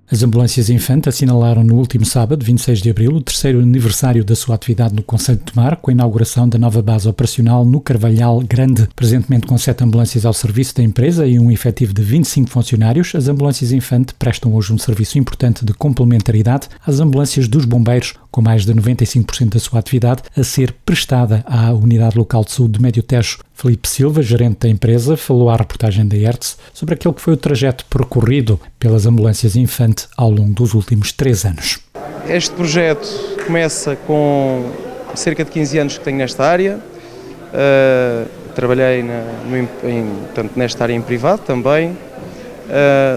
As ambulâncias Infante assinalaram no último sábado, 26 de abril, o terceiro aniversário da sua atividade no concelho de Tomar, com a inauguração da nova base operacional no Carvalhal Grande. Presentemente com 7 ambulâncias ao serviço da empresa e um efetivo de 25 funcionários, as ambulâncias Infante prestam hoje um serviço importante de complementaridade às ambulâncias dos bombeiros, com mais de 95% da sua atividade a ser prestada à Unidade Local de Saúde de Médio Tejo. Filipe Silva, gerente da empresa, falou à reportagem da ERTS sobre aquele que foi o trajeto percorrido pelas ambulâncias Infante ao longo dos últimos 3 anos. Este projeto começa com cerca de 15 anos que tenho nesta área. Trabalhei nesta área em privado também.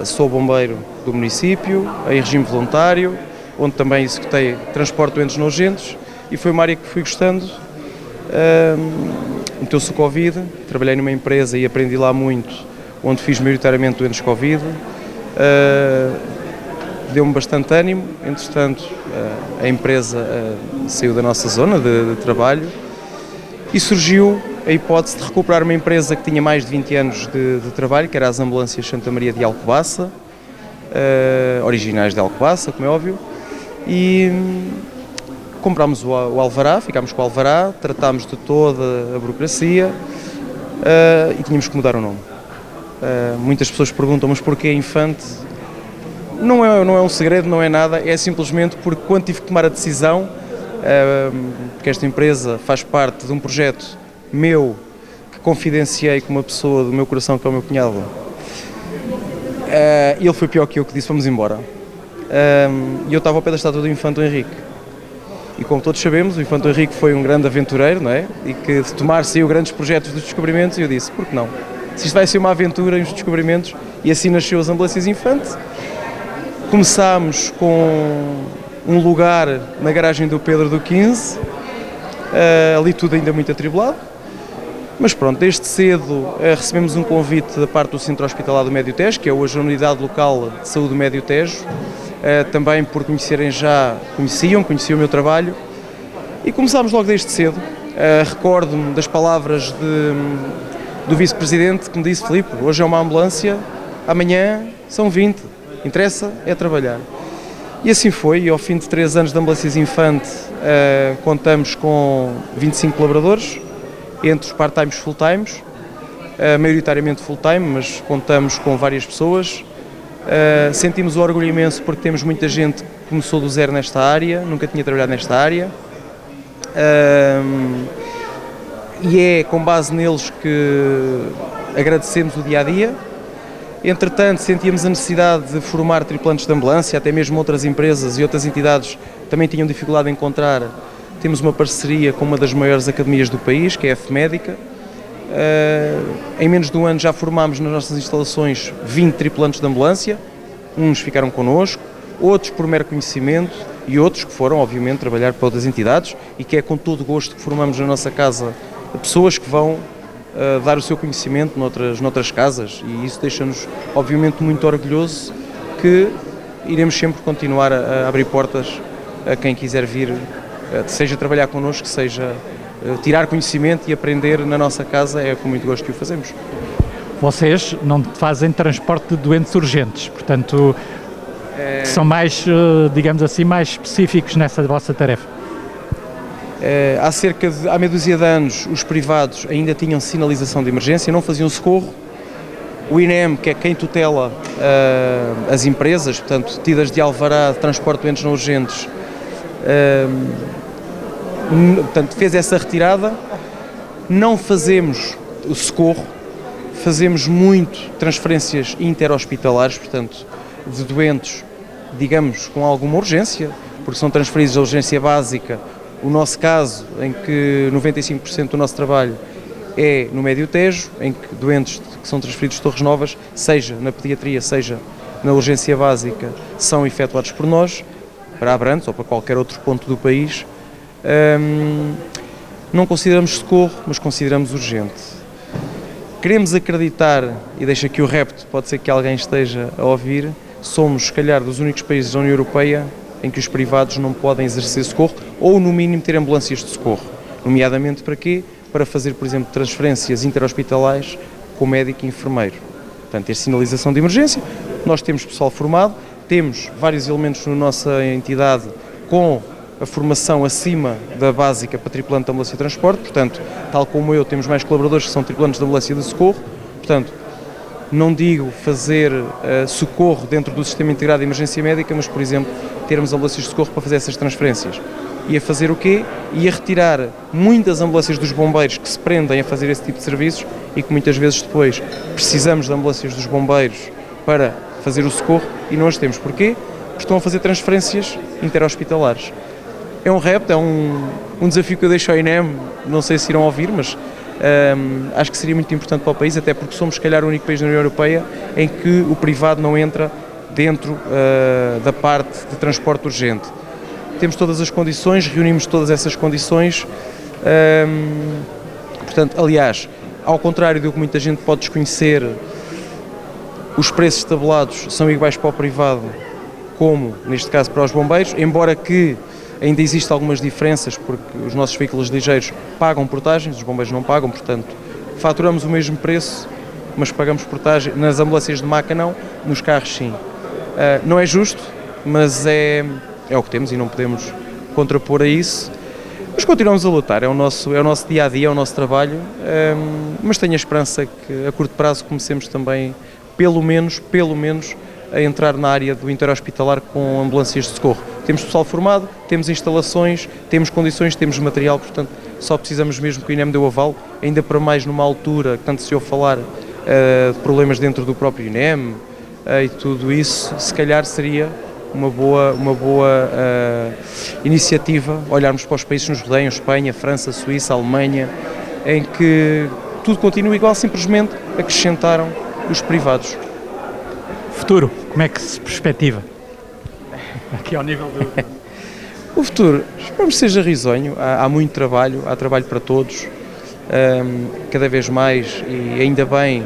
Sou bombeiro do município, em regime voluntário, onde também executei transporte de doentes não urgentes, e foi uma área que fui gostando. Meteu-se o Covid, trabalhei numa empresa e aprendi lá muito, onde fiz maioritariamente doentes Covid. Deu-me bastante ânimo. Entretanto, a empresa saiu da nossa zona de trabalho e surgiu a hipótese de recuperar uma empresa que tinha mais de 20 anos de trabalho, que era as ambulâncias Santa Maria de Alcobaça, originais de Alcobaça, como é óbvio, e comprámos o alvará, ficámos com o alvará, tratámos de toda a burocracia e tínhamos que mudar o nome. Muitas pessoas perguntam, mas porquê Infante? Não é um segredo, não é nada, é simplesmente porque quando tive que tomar a decisão, porque esta empresa faz parte de um projeto meu, que confidenciei com uma pessoa do meu coração, que é o meu cunhado, e ele foi pior que eu, que disse, vamos embora. E eu estava ao pé da estátua do Infante Henrique. E como todos sabemos, o Infante Henrique foi um grande aventureiro, não é? E que de Tomar saiu grandes projetos dos descobrimentos, e eu disse, por que não? Se isto vai ser uma aventura e uns descobrimentos, e assim nasceu as ambulâncias Infante. Começámos com um lugar na garagem do Pedro do 15, ali tudo ainda muito atribulado, mas pronto, desde cedo recebemos um convite da parte do Centro Hospitalar do Médio Tejo, que é hoje a Unidade Local de Saúde do Médio Tejo, também por conheciam o meu trabalho, e começámos logo desde cedo. Recordo-me das palavras do vice-presidente que me disse, Filipe, hoje é uma ambulância, amanhã são 20, interessa é trabalhar. E assim foi, e ao fim de 3 anos de ambulâncias Infante, contamos com 25 colaboradores, entre os part-times e full-times, maioritariamente full-time, mas contamos com várias pessoas. Sentimos o orgulho imenso porque temos muita gente que começou do zero nesta área, nunca tinha trabalhado nesta área, e é com base neles que agradecemos o dia-a-dia. Entretanto, sentíamos a necessidade de formar tripulantes de ambulância, até mesmo outras empresas e outras entidades também tinham dificuldade em encontrar. Temos uma parceria com uma das maiores academias do país, que é a FMédica. Em menos de um ano já formámos nas nossas instalações 20 tripulantes de ambulância, uns ficaram connosco, outros por mero conhecimento e outros que foram, obviamente, trabalhar para outras entidades, e que é com todo o gosto que formamos na nossa casa pessoas que vão dar o seu conhecimento noutras casas, e isso deixa-nos, obviamente, muito orgulhosos, que iremos sempre continuar a abrir portas a quem quiser vir, seja trabalhar connosco, seja tirar conhecimento e aprender na nossa casa, é com muito gosto que o fazemos. Vocês não fazem transporte de doentes urgentes, portanto, são mais, digamos assim, mais específicos nessa vossa tarefa. Há meia dúzia de anos, os privados ainda tinham sinalização de emergência, não faziam socorro. O INEM, que é quem tutela as empresas, portanto, tidas de alvará de transporte de doentes não urgentes, portanto, fez essa retirada. Não fazemos o socorro, fazemos muito transferências interhospitalares, portanto, de doentes, digamos, com alguma urgência, porque são transferidos à urgência básica. O nosso caso, em que 95% do nosso trabalho é no Médio Tejo, em que doentes que são transferidos de Torres Novas, seja na pediatria, seja na urgência básica, são efetuados por nós, para Abrantes ou para qualquer outro ponto do país. Não consideramos socorro, mas consideramos urgente. Queremos acreditar, e deixo aqui o repto, pode ser que alguém esteja a ouvir, somos, se calhar, dos únicos países da União Europeia em que os privados não podem exercer socorro, ou no mínimo ter ambulâncias de socorro. Nomeadamente para quê? Para fazer, por exemplo, transferências interhospitalares com médico e enfermeiro. Portanto, ter sinalização de emergência. Nós temos pessoal formado, temos vários elementos na nossa entidade com a formação acima da básica para tripulante de ambulância de transporte, portanto, tal como eu, temos mais colaboradores que são tripulantes de ambulância de socorro, portanto, não digo fazer socorro dentro do sistema integrado de emergência médica, mas, por exemplo, termos ambulâncias de socorro para fazer essas transferências. E a fazer o quê? E a retirar muitas ambulâncias dos bombeiros que se prendem a fazer esse tipo de serviços e que muitas vezes depois precisamos de ambulâncias dos bombeiros para fazer o socorro e não as temos. Porquê? Porque estão a fazer transferências interhospitalares. É um repto, é um desafio que eu deixo ao INEM, não sei se irão ouvir, mas acho que seria muito importante para o país, até porque somos, se calhar, o único país da União Europeia em que o privado não entra dentro da parte de transporte urgente. Temos todas as condições, reunimos todas essas condições, portanto, aliás, ao contrário do que muita gente pode desconhecer, os preços tabelados são iguais para o privado como, neste caso, para os bombeiros, embora que ainda existem algumas diferenças, porque os nossos veículos ligeiros pagam portagens, os bombeiros não pagam, portanto, faturamos o mesmo preço, mas pagamos portagem, nas ambulâncias de maca não, nos carros sim. Não é justo, mas é o que temos e não podemos contrapor a isso, mas continuamos a lutar, é o nosso dia-a-dia, é o nosso trabalho, mas tenho a esperança que a curto prazo comecemos também, pelo menos, a entrar na área do interhospitalar com ambulâncias de socorro. Temos pessoal formado, temos instalações, temos condições, temos material, portanto, só precisamos mesmo que o INEM dê o aval, ainda para mais numa altura que tanto se ouve falar de problemas dentro do próprio INEM e tudo isso, se calhar seria uma boa iniciativa olharmos para os países que nos rodeiam, Espanha, França, Suíça, Alemanha, em que tudo continua igual, simplesmente acrescentaram os privados. Futuro, como é que se perspectiva? Aqui ao nível do... O futuro, esperamos que seja risonho, há muito trabalho, há trabalho para todos, cada vez mais, e ainda bem,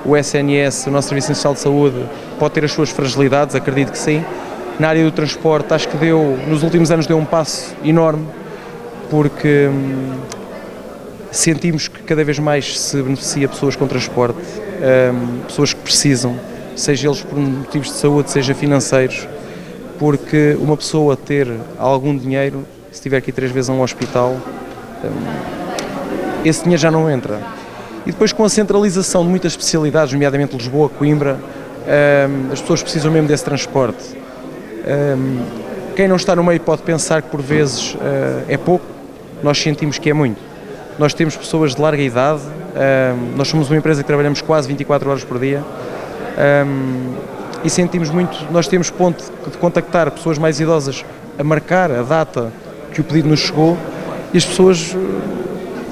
o SNS, o nosso Serviço Nacional de Saúde, pode ter as suas fragilidades, acredito que sim. Na área do transporte, acho que nos últimos anos deu um passo enorme, porque sentimos que cada vez mais se beneficia pessoas com transporte, pessoas que precisam, seja eles por motivos de saúde, seja financeiros, porque uma pessoa ter algum dinheiro, se tiver que ir 3 vezes a um hospital, esse dinheiro já não entra. E depois, com a centralização de muitas especialidades, nomeadamente Lisboa, Coimbra, as pessoas precisam mesmo desse transporte. Quem não está no meio pode pensar que por vezes é pouco, nós sentimos que é muito. Nós temos pessoas de larga idade, nós somos uma empresa que trabalhamos quase 24 horas por dia, e sentimos muito, nós temos ponto de contactar pessoas mais idosas a marcar a data que o pedido nos chegou e as pessoas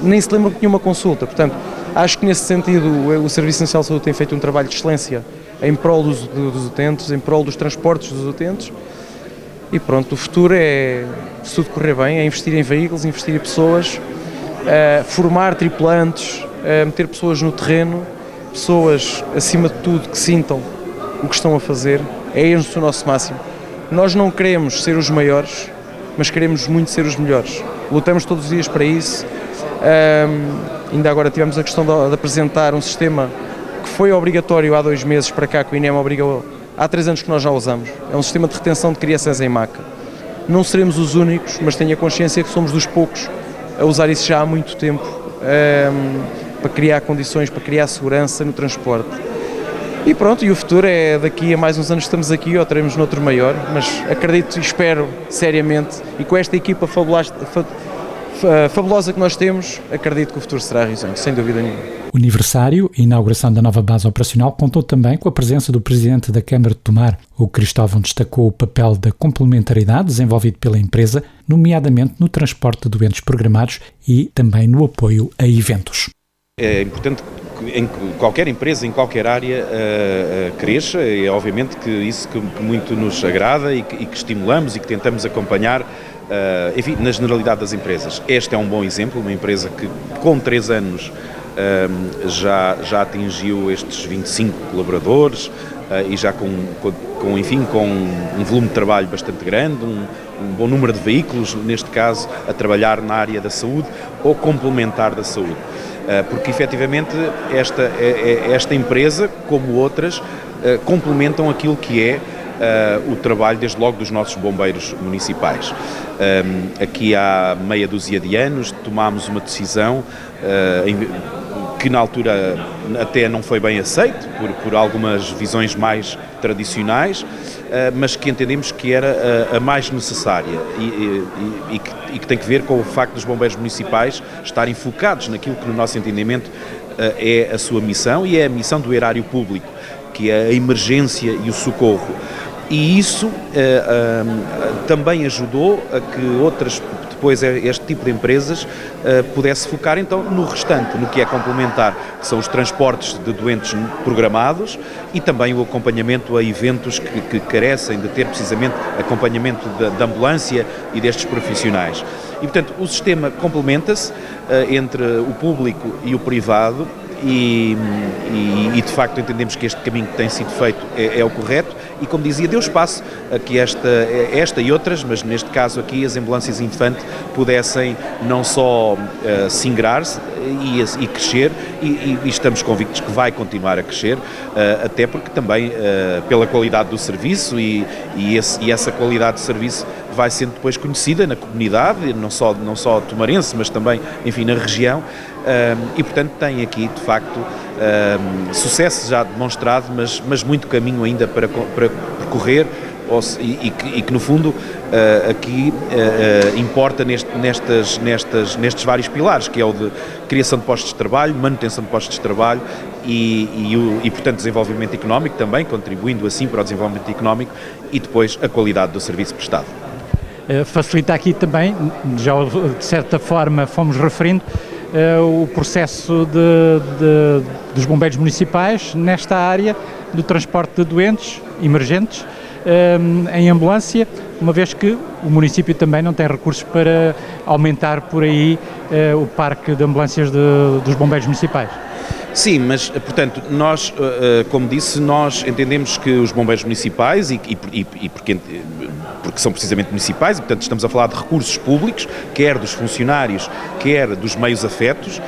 nem se lembram que tinham uma consulta. Portanto, acho que nesse sentido o Serviço Nacional de Saúde tem feito um trabalho de excelência em prol dos utentes, em prol dos transportes dos utentes e pronto, o futuro é, se tudo correr bem, é investir em veículos, investir em pessoas, formar tripulantes, meter pessoas no terreno, pessoas acima de tudo que sintam o que estão a fazer, é esse o nosso máximo. Nós não queremos ser os maiores, mas queremos muito ser os melhores. Lutamos todos os dias para isso. Ainda agora tivemos a questão de apresentar um sistema que foi obrigatório há 2 meses para cá, que o INEM obrigou, há 3 anos que nós já usamos. É um sistema de retenção de crianças em maca. Não seremos os únicos, mas tenho a consciência que somos dos poucos a usar isso já há muito tempo, para criar condições, para criar segurança no transporte. E pronto, e o futuro é daqui a mais uns anos estamos aqui ou teremos noutro maior, mas acredito e espero seriamente, e com esta equipa fabulosa que nós temos, acredito que o futuro será risonho, sem dúvida nenhuma. O aniversário e inauguração da nova base operacional contou também com a presença do Presidente da Câmara de Tomar. O Cristóvão destacou o papel da complementaridade desenvolvido pela empresa, nomeadamente no transporte de doentes programados e também no apoio a eventos. É importante em qualquer empresa, em qualquer área, cresça, e obviamente que isso que muito nos agrada e que estimulamos e que tentamos acompanhar, enfim, na generalidade das empresas. Este é um bom exemplo, uma empresa que com 3 anos já atingiu estes 25 colaboradores e já com um volume de trabalho bastante grande, um bom número de veículos, neste caso, a trabalhar na área da saúde ou complementar da saúde. Porque efetivamente esta empresa, como outras, complementam aquilo que é o trabalho, desde logo, dos nossos bombeiros municipais. Aqui há meia dúzia de anos tomámos uma decisão que na altura até não foi bem aceito por algumas visões mais tradicionais, mas que entendemos que era a mais necessária e que tem que ver com o facto dos bombeiros municipais estarem focados naquilo que, no nosso entendimento, é a sua missão e é a missão do erário público, que é a emergência e o socorro. E isso também ajudou a que depois este tipo de empresas pudesse focar então no restante, no que é complementar, que são os transportes de doentes programados e também o acompanhamento a eventos que carecem de ter precisamente acompanhamento da ambulância e destes profissionais. E, portanto, o sistema complementa-se entre o público e o privado e de facto entendemos que este caminho que tem sido feito é o correto e, como dizia, deu espaço a que esta e outras, mas neste caso aqui as ambulâncias Infante pudessem não só se ingrar-se e crescer e estamos convictos que vai continuar a crescer, até porque também pela qualidade do serviço e essa qualidade de serviço vai sendo depois conhecida na comunidade, não só tomarense, mas também, enfim, na região, e portanto tem aqui, de facto, sucesso já demonstrado, mas muito caminho ainda para percorrer, e que no fundo aqui importa nestes vários pilares, que é o de criação de postos de trabalho, manutenção de postos de trabalho e portanto desenvolvimento económico também, contribuindo assim para o desenvolvimento económico e depois a qualidade do serviço prestado. Facilita aqui também, já de certa forma fomos referindo, o processo dos bombeiros municipais nesta área do transporte de doentes emergentes em ambulância, uma vez que o município também não tem recursos para aumentar por aí o parque de ambulâncias dos bombeiros municipais. Sim, mas, portanto, nós, como disse, nós entendemos que os bombeiros municipais, porque são precisamente municipais, e, portanto, estamos a falar de recursos públicos, quer dos funcionários, quer dos meios afetos,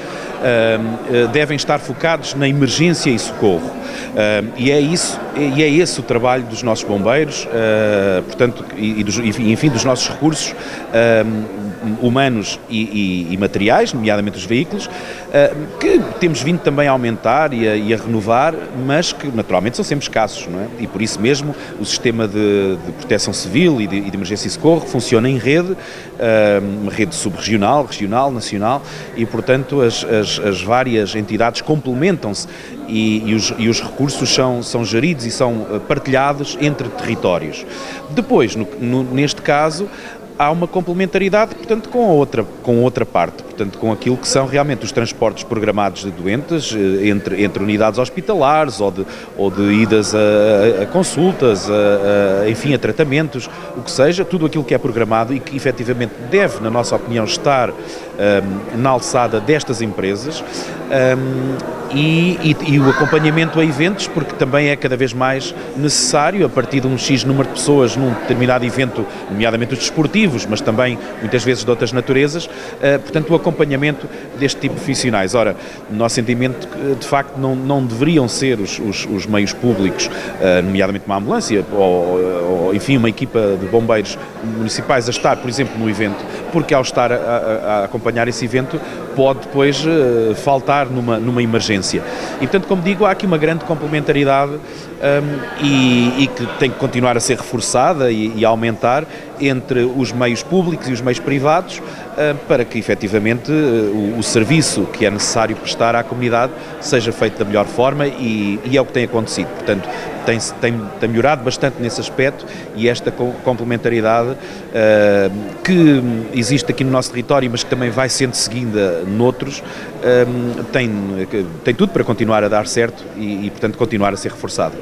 devem estar focados na emergência e socorro. E é esse o trabalho dos nossos bombeiros, portanto, enfim, dos nossos recursos humanos e materiais, nomeadamente os veículos, que temos vindo também a aumentar e a renovar, mas que naturalmente são sempre escassos, não é? E por isso mesmo o sistema de proteção civil e de emergência e socorro funciona em rede, uma rede subregional, regional, nacional, e portanto as várias entidades complementam-se e os recursos são geridos e são partilhados entre territórios. Depois, neste caso, há uma complementaridade, portanto, com outra parte, portanto, com aquilo que são realmente os transportes programados de doentes entre unidades hospitalares ou de idas a consultas, enfim, a tratamentos, o que seja, tudo aquilo que é programado e que efetivamente deve, na nossa opinião, estar na alçada destas empresas, e o acompanhamento a eventos, porque também é cada vez mais necessário, a partir de um X número de pessoas num determinado evento, nomeadamente os desportivos, mas também muitas vezes de outras naturezas, portanto o acompanhamento deste tipo de profissionais. Ora, no nosso entendimento, de facto, não deveriam ser os meios públicos, nomeadamente uma ambulância ou enfim, uma equipa de bombeiros municipais a estar, por exemplo, no evento, porque ao estar a acompanhar esse evento pode depois faltar numa emergência. E portanto, como digo, há aqui uma grande complementaridade e que tem que continuar a ser reforçada e a aumentar entre os meios públicos e os meios privados, para que efetivamente o serviço que é necessário prestar à comunidade seja feito da melhor forma e é o que tem acontecido. Portanto, tem melhorado bastante nesse aspecto e esta complementaridade que existe aqui no nosso território, mas que também vai sendo seguida noutros, tem tudo para continuar a dar certo e portanto, continuar a ser reforçado.